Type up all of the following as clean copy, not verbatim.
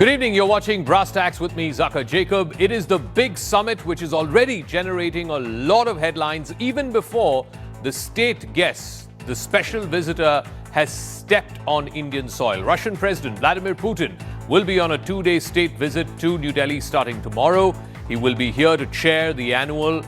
Good evening. You're watching Brass Tacks with me, Zaka Jacob. It is the big summit which is already generating a lot of headlines even before the state guest, the special visitor, has stepped on Indian soil. Russian President Vladimir Putin will be on a two-day state visit to New Delhi starting tomorrow. He will be here to chair the annual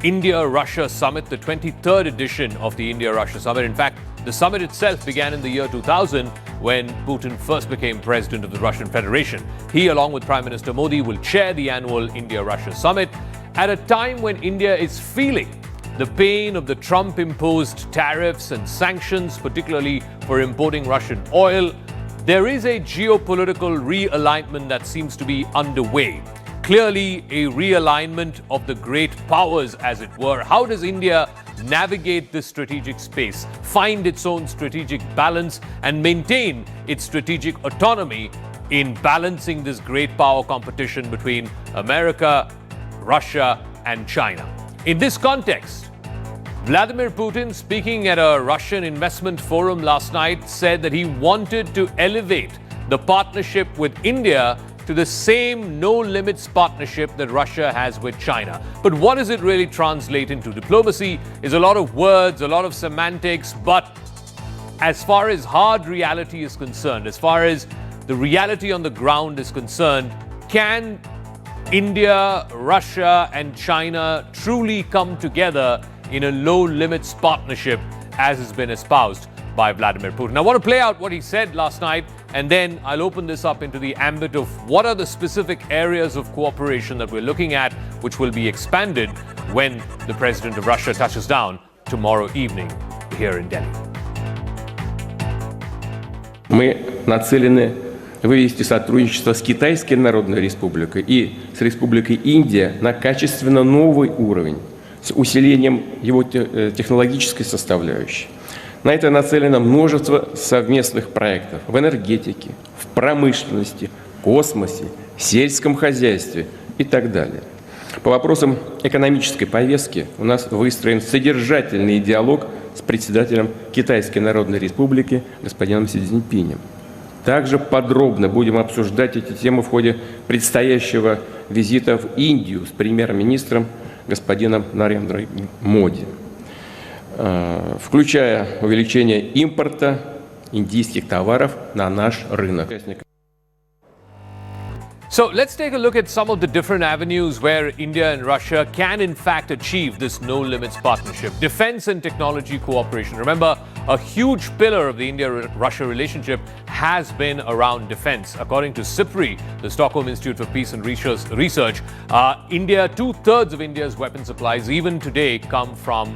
India-Russia Summit, the 23rd edition of the India-Russia Summit. In fact, the summit itself began in the year 2000 when Putin first became president of the Russian Federation. He, along with Prime Minister Modi, will chair the annual India-Russia Summit at a time when India is feeling the pain of the Trump-imposed tariffs and sanctions, particularly for importing Russian oil. There is a geopolitical realignment that seems to be underway. Clearly, a realignment of the great powers, as it were. How does India navigate this strategic space, find its own strategic balance, and maintain its strategic autonomy in balancing this great power competition between America, Russia, and China? In this context, Vladimir Putin, speaking at a Russian investment forum last night, said that he wanted to elevate the partnership with India to the same no-limits partnership that Russia has with China. But what does it really translate into? Diplomacy is a lot of words, a lot of semantics, but as far as hard reality is concerned, as far as the reality on the ground is concerned, can India, Russia, and China truly come together in a low-limits partnership as has been espoused by Vladimir Putin? I want to play out what he said last night, and then I'll open this up into the ambit of what are the specific areas of cooperation that we're looking at, which will be expanded when the President of Russia touches down tomorrow evening here in Delhi. Мы нацелены вывести сотрудничество с Китайской Народной Республикой и с Республикой Индия на качественно новый уровень с усилением его технологической составляющей. На это нацелено множество совместных проектов в энергетике, в промышленности, космосе, сельском хозяйстве и так далее. По вопросам экономической повестки у нас выстроен содержательный диалог с председателем Китайской Народной Республики господином Си Цзиньпинем. Также подробно будем обсуждать эти темы в ходе предстоящего визита в Индию с премьер-министром господином Нарендрой Моди, включая увеличение импорта индийских товаров на наш рынок. So let's take a look at some of the different avenues where India and Russia can in fact achieve this no-limits partnership. Defense and technology cooperation. Remember, a huge pillar of the India-Russia relationship has been around defense. According to SIPRI, the Stockholm Institute for Peace and Research, India, 2/3 of India's weapon supplies even today come from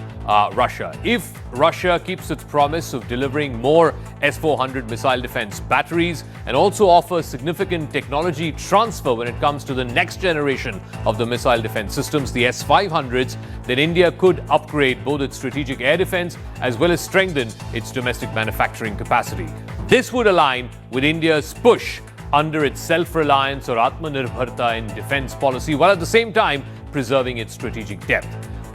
Russia. If Russia keeps its promise of delivering more S-400 missile defense batteries and also offers significant technology transfer when it comes to the next generation of the missile defense systems, the S-500s, then India could upgrade both its strategic air defense as well as strengthen its domestic manufacturing capacity. This would align with India's push under its self-reliance or Atmanirbharta in defense policy, while at the same time preserving its strategic depth.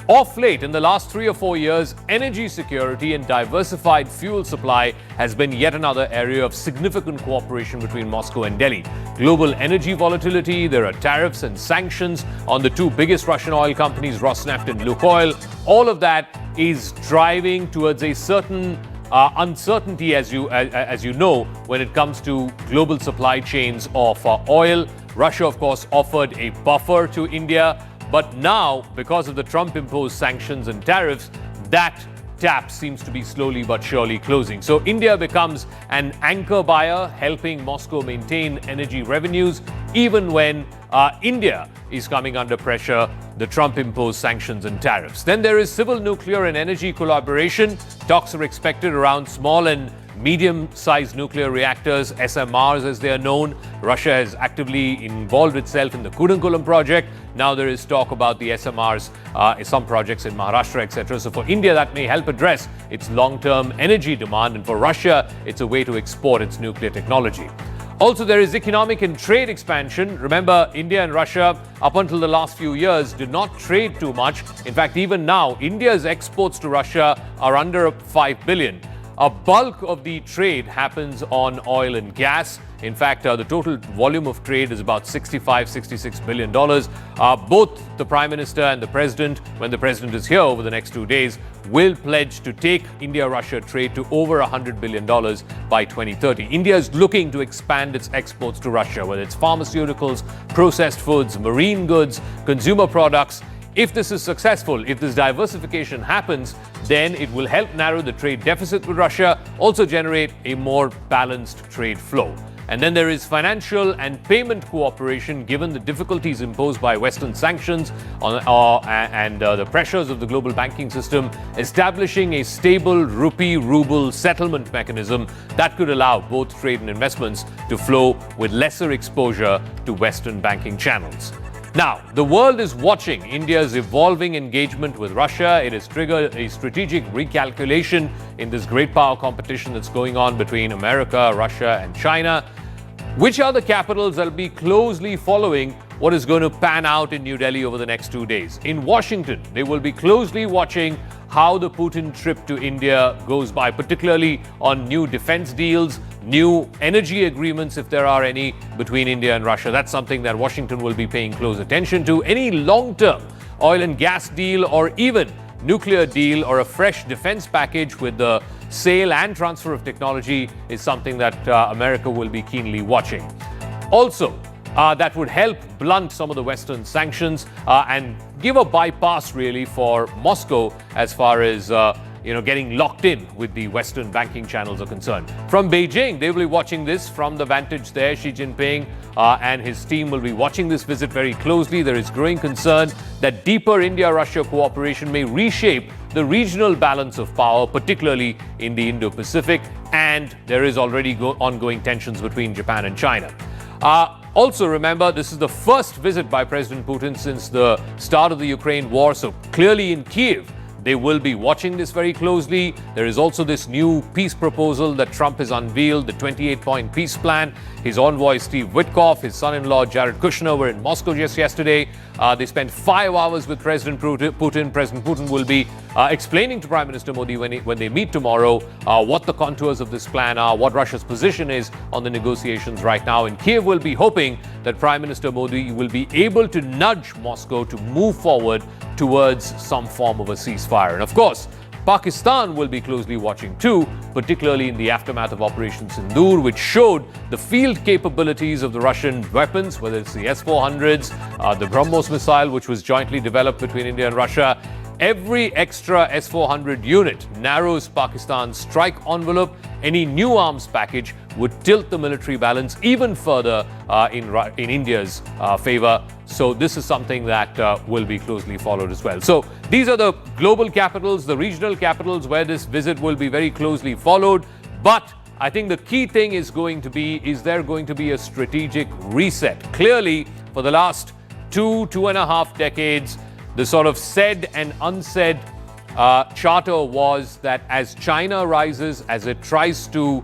Off late, in the last 3 or 4 years, energy security and diversified fuel supply has been yet another area of significant cooperation between Moscow and Delhi. Global energy volatility, there are tariffs and sanctions on the two biggest Russian oil companies, Rosneft and Lukoil. All of that is driving towards a certain uncertainty, as you know, when it comes to global supply chains of oil. Russia, of course, offered a buffer to India. But now, because of the Trump-imposed sanctions and tariffs, that tap seems to be slowly but surely closing. So India becomes an anchor buyer, helping Moscow maintain energy revenues, even when India is coming under pressure, the Trump-imposed sanctions and tariffs. Then there is civil, nuclear and energy collaboration. Talks are expected around small and medium-sized nuclear reactors, SMRs as they are known. Russia has actively involved itself in the Kudankulam project. Now there is talk about the SMRs, some projects in Maharashtra, etc. So for India, that may help address its long-term energy demand. And for Russia, it's a way to export its nuclear technology. Also, there is economic and trade expansion. Remember, India and Russia, up until the last few years, did not trade too much. In fact, even now, India's exports to Russia are under 5 billion. a bulk of the trade happens on oil and gas. In fact, the total volume of trade is about $66 billion. Both the Prime Minister and the President, when the President is here over the next 2 days, will pledge to take India-Russia trade to over $100 billion by 2030. India is looking to expand its exports to Russia, whether it's pharmaceuticals, processed foods, marine goods, consumer products. If this is successful, if this diversification happens, then it will help narrow the trade deficit with Russia, also generate a more balanced trade flow. And then there is financial and payment cooperation given the difficulties imposed by Western sanctions and the pressures of the global banking system, establishing a stable rupee-ruble settlement mechanism that could allow both trade and investments to flow with lesser exposure to Western banking channels. Now, the world is watching India's evolving engagement with Russia. It has triggered a strategic recalculation in this great power competition that's going on between America, Russia, and China. Which are the capitals that will be closely following what is going to pan out in New Delhi over the next 2 days? In Washington, they will be closely watching how the Putin trip to India goes by, particularly on new defense deals, new energy agreements, if there are any, between India and Russia. That's something that Washington will be paying close attention to. Any long-term oil and gas deal or even nuclear deal or a fresh defense package with the sale and transfer of technology is something that America will be keenly watching. Also, that would help blunt some of the Western sanctions and give a bypass really for Moscow as far as getting locked in with the Western banking channels are concerned. From Beijing, they will be watching this from the vantage there. Xi Jinping and his team will be watching this visit very closely. There is growing concern that deeper India-Russia cooperation may reshape the regional balance of power, particularly in the Indo-Pacific, and there is already ongoing tensions between Japan and China. Also, remember, this is the first visit by President Putin since the start of the Ukraine war, so clearly in Kyiv, they will be watching this very closely. There is also this new peace proposal that Trump has unveiled, the 28-point peace plan. His envoy, Steve Witkoff, his son-in-law, Jared Kushner, were in Moscow just yesterday. They spent 5 hours with President Putin. President Putin will be explaining to Prime Minister Modi when they meet tomorrow what the contours of this plan are, what Russia's position is on the negotiations right now. And Kyiv will be hoping that Prime Minister Modi will be able to nudge Moscow to move forward towards some form of a ceasefire. And of course, Pakistan will be closely watching too, particularly in the aftermath of Operation Sindoor, which showed the field capabilities of the Russian weapons, whether it's the S-400s, the BrahMos missile, which was jointly developed between India and Russia. Every extra S-400 unit narrows Pakistan's strike envelope. Any new arms package would tilt the military balance even further in India's favor. So this is something that will be closely followed as well. So these are the global capitals, the regional capitals where this visit will be very closely followed. But I think the key thing is there going to be a strategic reset? Clearly, for the last 2.5 decades, the sort of said and unsaid charter was that as China rises, as it tries to,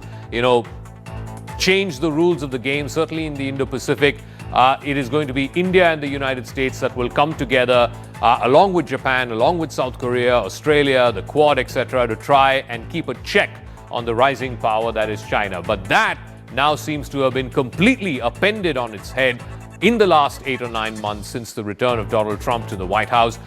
change the rules of the game, certainly in the Indo-Pacific, it is going to be India and the United States that will come together, along with Japan, along with South Korea, Australia, the Quad, etc., to try and keep a check on the rising power that is China. But that now seems to have been completely upended on its head in the last 8 or 9 months since the return of Donald Trump to the White House.